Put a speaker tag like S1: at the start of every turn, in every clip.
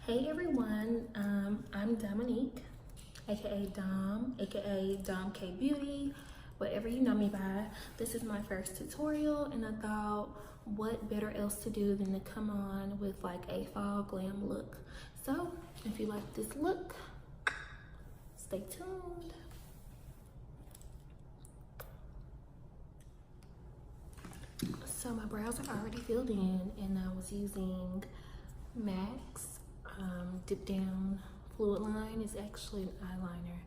S1: Hey everyone, I'm Dominique, aka Dom, aka Dom K Beauty, whatever you know me by. This is my first tutorial, and I thought what better else to do than to come on with like a fall glam look. So if you like this look, stay tuned. So my brows are already filled in, and I was using Minx Dip Down Fluid Line. Is actually an eyeliner,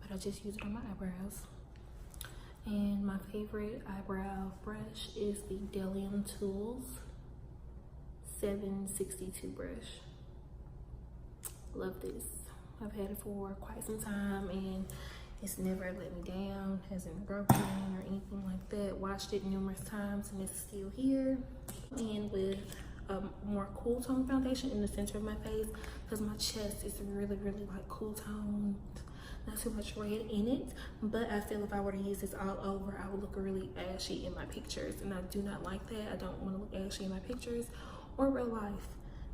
S1: but I just use it on my eyebrows. And my favorite eyebrow brush is the Delium Tools 762 brush. Love this. I've had it for quite some time and it's never let me down, hasn't broken or anything like that. Washed it numerous times and it's still here. And with a more cool tone foundation in the center of my face, because my chest is really like cool toned, not too much red in it, but I feel if I were to use this all over, I would look really ashy in my pictures, and I do not like that. I don't want to look ashy in my pictures or real life.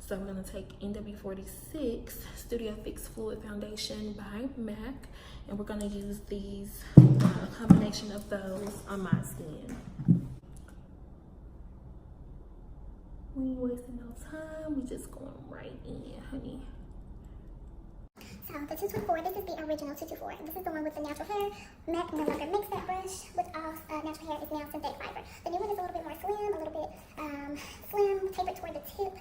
S1: So I'm going to take NW46 Studio Fix Fluid Foundation by MAC, and we're going to use these, a combination of those on my skin. We ain't wasting no time, we just going right in, honey.
S2: So the 224, this is the original 224. This is the one with the natural hair. MAC no longer makes that brush with all natural hair. It's now synthetic fiber. The new one is a little bit more slim, a little bit slim, tapered toward the tip.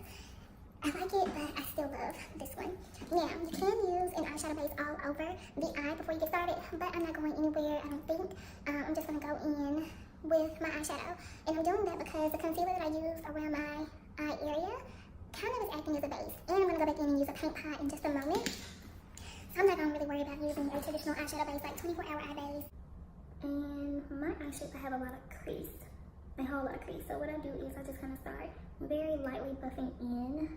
S2: I like it, but I still love this one. Now, you can use an eyeshadow base all over the eye before you get started, but I'm not going anywhere, I don't think. I'm just going to go in with my eyeshadow. And I'm doing that because the concealer that I used around my eye area kind of is acting as a base. And I'm going to go back in and use a paint pot in just a moment. So I'm not going to really worry about using a traditional eyeshadow base like 24-hour eye base. And my eye shape, I have a lot of crease. A whole lot of crease. So what I do is I just kind of start very lightly buffing in,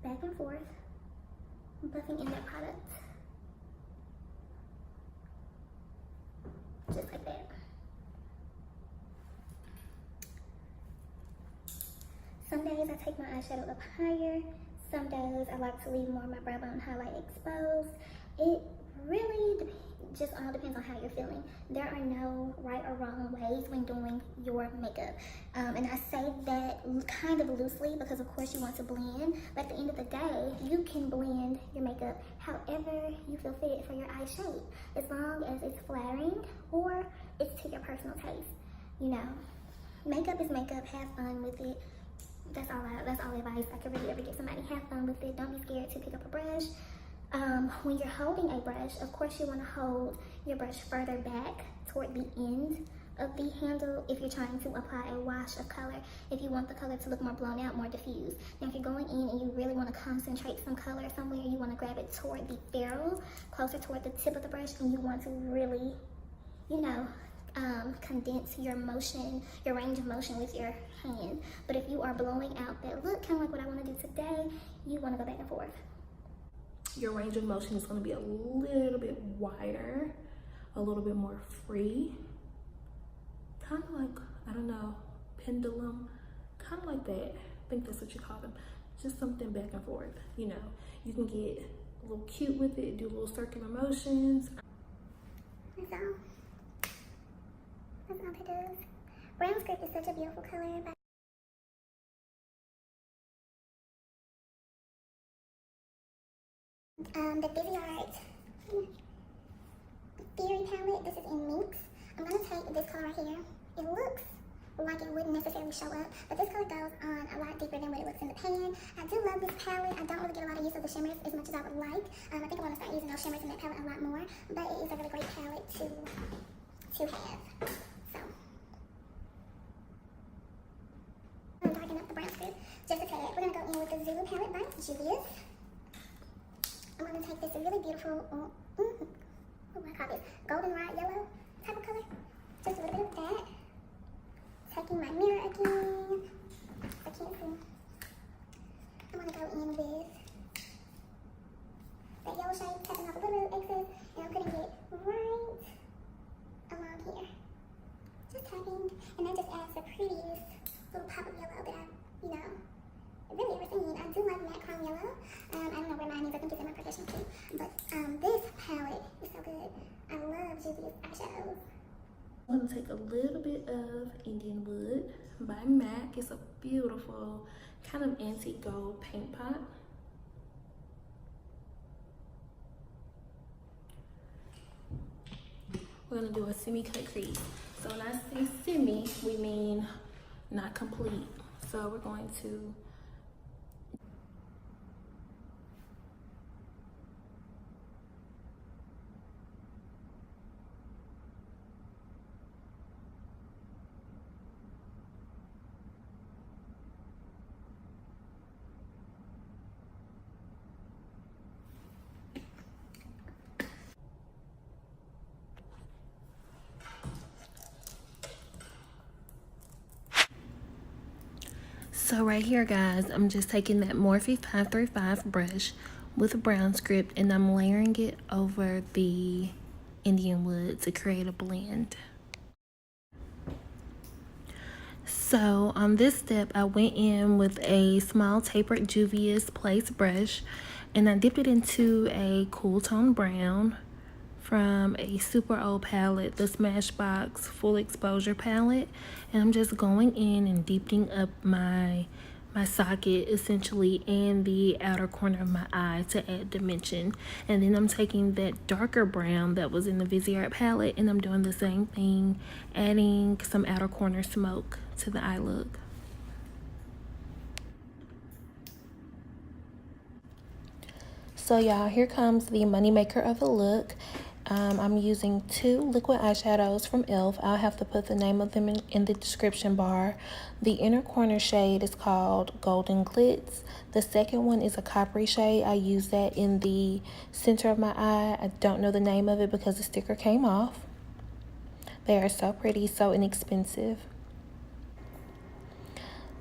S2: back and forth, buffing in that product. Just like that. Some days I take my eyeshadow up higher. Some days I like to leave more of my brow bone highlight exposed. It really just all depends on how you're feeling. There are no right or wrong ways when doing your makeup. And I say that kind of loosely because of course you want to blend, but at the end of the day, you can blend your makeup however you feel fitted for your eye shape, as long as it's flattering or it's to your personal taste. You know, makeup is makeup, have fun with it. That's all advice I could really ever give somebody. Have fun with it. Don't be scared to pick up a brush. When you're holding a brush, of course you want to hold your brush further back toward the end of the handle if you're trying to apply a wash of color, if you want the color to look more blown out, more diffused. Now if you're going in and you really want to concentrate some color somewhere, you want to grab it toward the ferrule, closer toward the tip of the brush, and you want to really, you know, condense your motion, your range of motion with your hand. But if you are blowing out that look, kind of like what I want to do today, you want to go back and forth.
S1: Your range of motion is going to be a little bit wider, a little bit more free, kind of like, I don't know, pendulum, kind of like that. I think that's what you call them. Just something back and forth, you know. You can get a little cute with it, do little circular motions.
S2: That's all it does. Brown script is such a beautiful color. The Visesrt Theory palette, this is in Minx. I'm going to take this color right here. It looks like it wouldn't necessarily show up, but this color goes on a lot deeper than what it looks in the pan. I do love this palette. I don't really get a lot of use of the shimmers as much as I would like. I think I'm going to start using those shimmers in that palette a lot more, but it is a really great palette to have. So, I'm going to darken up the brown script just a tad. We're going to go in with the Zulu palette by Juvia. I'm going to take this really beautiful, what do I call this? Goldenrod yellow type of color. Just a little bit of that. Taking my mirror again. I can't see. I'm going to go in with that yellow shade, tapping off a little bit of excess, and I'm putting it right along here. Just tapping, and that just adds the prettiest little pop of yellow that I, you know, it really scene. I do like matte chrome yellow. I don't know where mine is. I think it's in my professional too. But this palette is so good. I love Juvia's eyeshadows.
S1: I'm going to take a little bit of Indianwood by MAC. It's a beautiful kind of antique gold paint pot. We're going to do a semi-cut crease. So when I say semi, we mean not complete. So we're going to So right here, guys, I'm just taking that Morphe 535 brush with a brown script and I'm layering it over the Indianwood to create a blend. So on this step, I went in with a small tapered Juvia's Place brush and I dipped it into a cool tone brown from a super old palette, the Smashbox Full Exposure palette, and I'm just going in and deepening up my socket essentially and the outer corner of my eye to add dimension. And then I'm taking that darker brown that was in the Visesrt palette and I'm doing the same thing, adding some outer corner smoke to the eye look. So y'all, here comes the moneymaker of the look. I'm using 2 liquid eyeshadows from e.l.f. I'll have to put the name of them in the description bar. The inner corner shade is called Golden Glitz. The second one is a coppery shade. I use that in the center of my eye. I don't know the name of it because the sticker came off. They are so pretty, so inexpensive.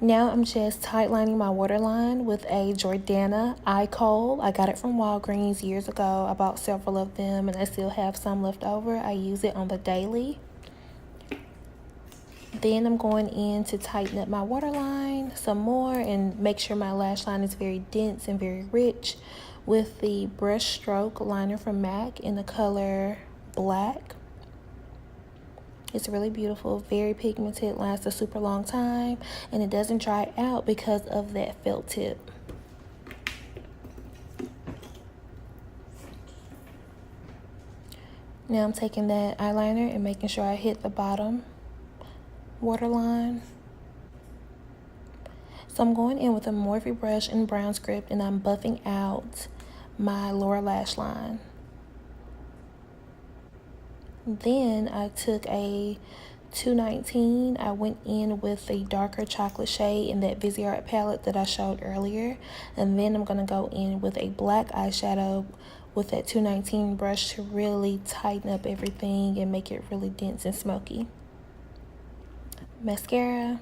S1: Now I'm just tightlining my waterline with a Jordana eye kohl. I got it from Walgreens years ago. I bought several of them and I still have some left over. I use it on the daily. Then I'm going in to tighten up my waterline some more and make sure my lash line is very dense and very rich with the brush stroke liner from MAC in the color Black. It's really beautiful, very pigmented, lasts a super long time, and it doesn't dry out because of that felt tip. Now I'm taking that eyeliner and making sure I hit the bottom waterline. So I'm going in with a Morphe brush and brown script and I'm buffing out my lower lash line. Then I took a 219. I went in with a darker chocolate shade in that Visesrt palette that I showed earlier. And then I'm going to go in with a black eyeshadow with that 219 brush to really tighten up everything and make it really dense and smoky. Mascara,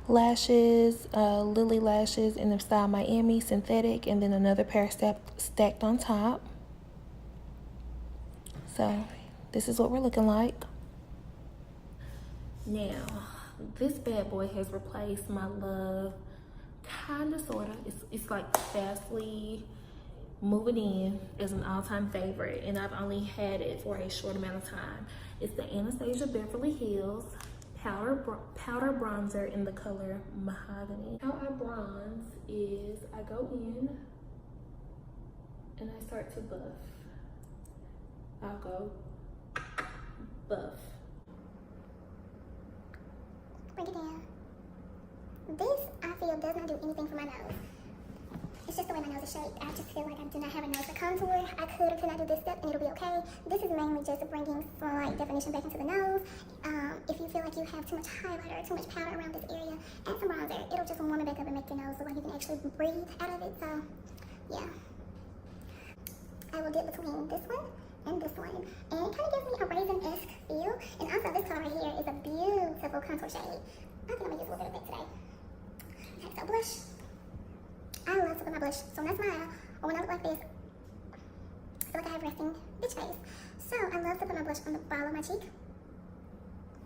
S1: lashes, Lily lashes in the style Miami synthetic, and then another pair stacked on top. So this is what we're looking like. Now, this bad boy has replaced my Love, kinda, sorta. It's like fastly moving in as an all-time favorite, and I've only had it for a short amount of time. It's the Anastasia Beverly Hills powder bronzer in the color Mahogany. How I bronze is I go in and I start to buff. I'll go buff.
S2: Bring it down. This, I feel, does not do anything for my nose. It's just the way my nose is shaped. I just feel like I do not have a nose to contour. I could or could not do this step and it'll be okay. This is mainly just bringing slight definition back into the nose. If you feel like you have too much highlighter or too much powder around this area, add some bronzer. It'll just warm it back up and make your nose so like you can actually breathe out of it. So, yeah. I will dip between this one and this one, and it kind of gives me a raisin-esque feel. And also this color right here is a beautiful contour shade. I think I'm gonna use a little bit of it today. Okay, so blush. I love to put my blush, so when I smile or when I look like this, I feel like I have resting bitch face. So I love to put my blush on the bottom of my cheek.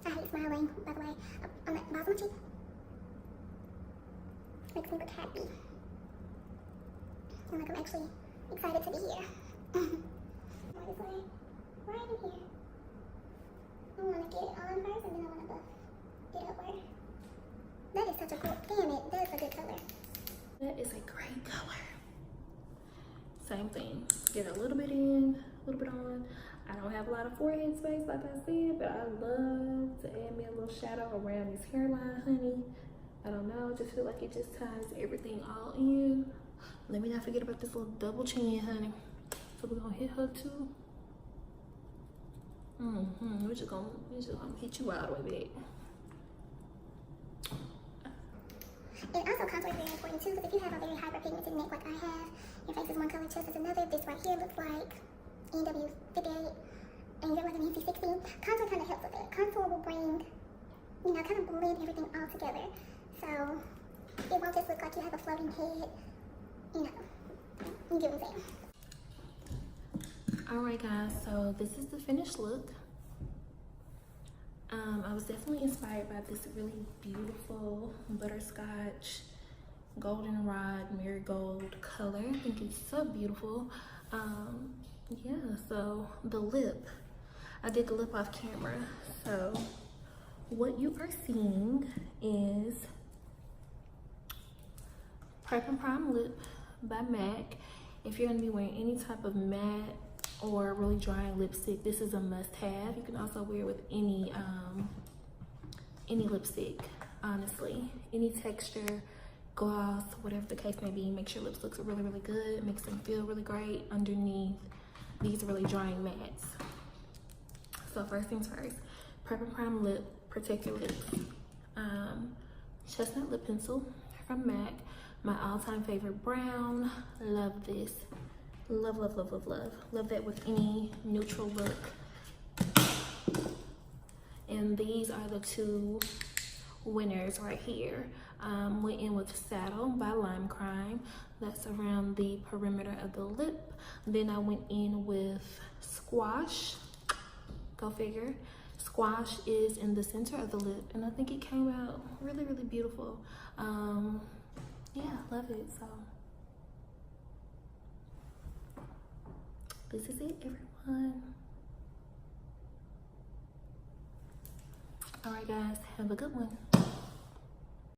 S2: I hate smiling, by the way, on the bottom of my cheek. Makes me look happy. And like I'm actually excited to be here. Right this way, right in here. I want to get it on first and then I want to buff it upward. That is such a cool, damn it, that is a good color.
S1: That is a great color. Same thing, get a little bit in, a little bit on. I don't have a lot of forehead space like I said, but I love to add me a little shadow around this hairline, honey. I don't know, I just feel like it just ties everything all in. Let me not forget about this little double chin, honey. So we're gonna hit her too. We're just gonna hit you all the way back.
S2: And also contour is very important too, because if you have a very hyperpigmented neck like I have, your face is one color, chest is another, this right here looks like NW58, and you look like an NC16. Contour kind of helps with that. Contour will bring, you know, kind of blend everything all together. So it won't just look like you have a floating head, you know, you get what I'm saying.
S1: Alright guys, so this is the finished look. I was definitely inspired by this really beautiful butterscotch goldenrod marigold color. I think it's so beautiful. Yeah, so the lip, I did the lip off camera. So what you are seeing is Prep and Prime Lip by MAC. If you're gonna be wearing any type of matte or really drying lipstick, this is a must-have. You can also wear it with any lipstick, honestly. Any texture, gloss, whatever the case may be. Make sure lips looks really, really good. Makes them feel really great underneath these really drying mattes. So first things first, Prep and Prime Lip, protect your lips. Chestnut lip pencil from MAC. My all-time favorite brown. Love this. Love, love, love, love, love. Love that with any neutral look. And these are the two winners right here. Went in with Saddle by Lime Crime. That's around the perimeter of the lip. Then I went in with Squash. Go figure. Squash is in the center of the lip, and I think it came out really, really beautiful. Yeah, love it. So this is it, everyone. All right, guys, have a good one.